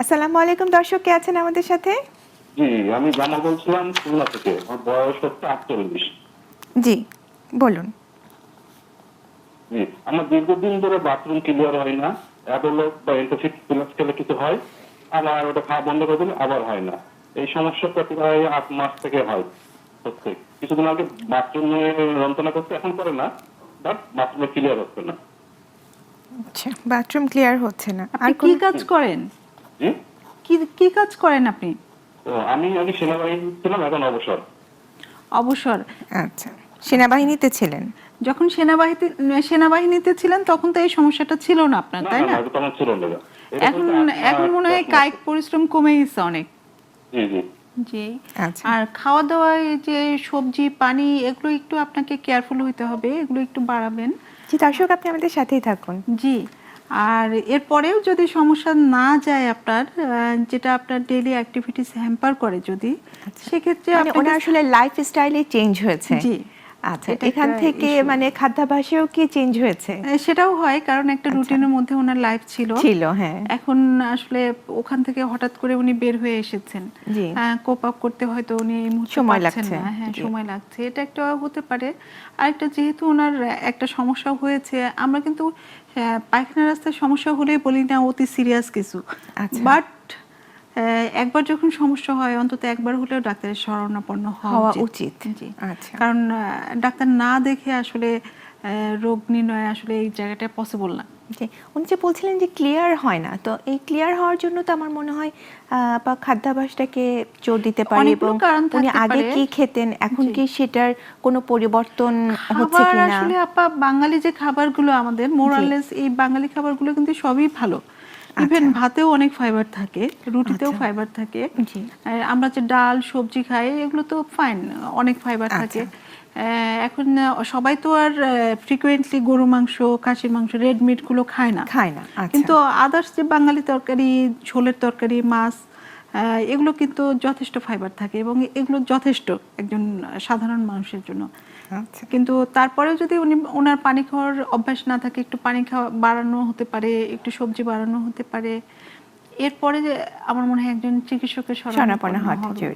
আসসালামু আলাইকুম দর্শক, কে আছেন আমাদের সাথে? জি, আমি জামা বলছিলাম খুলনা থেকে। আমার বয়স হচ্ছে 48। জি, বলুন। জি, আমার দীর্ঘদিন ধরে বাথরুম ক্লিয়ার হয় না। অ্যাডোলক বা এন্টোফিট প্লাস খেলে কিছু হয়, আবার ওটা খাওয়া বন্ধ করে দিলে আবার হয় না। এই সমস্যাটা প্রায় 8 মাস থেকে হয় হচ্ছে। কিছুদিন আগে বাথরুমে যন্ত্রণা করতে, এখন করে না, বাট বাথরুমে ক্লিয়ার হচ্ছে না। আচ্ছা, বাথরুম ক্লিয়ার হচ্ছে না। আপনি কি কাজ করেন? জি, কি কাজ করেন আপনি? তো আমি আগে সেনাবাহিনী ছিলাম, এখন অবসর। অবসর। আচ্ছা, সেনাবাহিনীতে ছিলেন? যখন সেনাবাহিনীতে ছিলেন তখন তো এই সমস্যাটা ছিল না আপনার, না তাই না না? না, এটা তো আমার ছিল না। এখন এখন মনে হয় কায়িক পরিশ্রম কমে গেছে অনেক। জি জি। জি। আচ্ছা। আর খাওয়া দাওয়ায় যে সবজি পানি এগুলো একটু আপনাকে কেয়ারফুল হইতে হবে, এগুলো একটু বাড়াবেন। জি দর্শক, আপনি আমাদের সাথেই থাকুন। জি। আর এরপরেও যদি সমস্যা না যায় আপনার, যেটা আপনার ডেইলি অ্যাক্টিভিটিস হ্যাম্পার করে যদি, সেক্ষেত্রে মানে ওনার আসলে লাইফস্টাইলে চেঞ্জ হয়েছে। জি। আচ্ছা, এটা এখান একটা থেকে issue। মানে খাদ্যাভ্যাসেও কি চেঞ্জ হয়েছে? সেটাও হয়, কারণ একটা আচ্ছা। রুটিনের মধ্যে ওনার লাইফ ছিল। হ্যাঁ। এখন আসলে ওখান থেকে হঠাৎ করে উনি বের হয়ে এসেছেন। জি। কোপ আপ করতে হয়তো উনি এই মুহূর্তে সময় পারছেন লাগছে। না। হ্যাঁ, জি। সময় লাগছে। এটা একটা হতে পারে। আরেকটা, যেহেতু ওনার একটা সমস্যা হয়েছে, আমরা কিন্তু পায়খানা রাস্তায় সমস্যা হলেই বলি না অতি সিরিয়াস কিছু। আচ্ছা। বাট একবার যখন সমস্যা হয়, অন্তত একবার হলেও ডাক্তারের শরণাপন্ন হওয়া হওয়া উচিত। জি। আচ্ছা। কারণ ডাক্তার না দেখে আসলে রোগ নির্ণয় আসলে এই জায়গাটা পসিবল না। জি, উনি যে বলছিলেন যে ক্লিয়ার হয় না, তো এই ক্লিয়ার হওয়ার জন্য তো আমার মনে হয় বা খাদ্যাভ্যাসটাকে জোর দিতে পারে, অনেকগুলো এবং কারণ উনি থাকতে আগে পারে। কি খেতেন, এখন জি। কি সেটার কোনো পরিবর্তন হচ্ছে খাবার কিনা? আসলে আপা, বাঙালি যে খাবারগুলো আমাদের জি। মোরালেস, এই বাঙালি খাবারগুলো কিন্তু সবই ভালো। ইভেন আচ্ছা। ভাতেও অনেক ফাইবার থাকে, রুটিতেও আচ্ছা। ফাইবার থাকে। জি। আমরা যে ডাল সবজি খাই, এগুলো তো ফাইন, অনেক ফাইবার থাকে। আচ্ছা। এখন সবাই তো আর ফ্রিকোয়েন্টলি গরু মাংস, খাসির মাংস, রেড মিট গুলো খায় না। খায় না। আচ্ছা। কিন্তু আদার্স যে বাঙালি তরকারি, ঝোলের তরকারি, মাছ, এগুলো কিন্তু যথেষ্ট ফাইবার থাকে, এবং এগুলো যথেষ্ট একজন সাধারণ মানুষের জন্য। আচ্ছা। কিন্তু তারপরেও যদি ওনার পানি খাওয়ার অভ্যাস না থাকে, একটু পানি খাওয়া বাড়ানো হতে পারে, একটু সবজি বাড়ানো হতে পারে। এরপরে আমার মনে হয় একজন চিকিৎসকের শরণাপন্ন শরণাপন্ন হওয়াটা হওয়া জরুরি।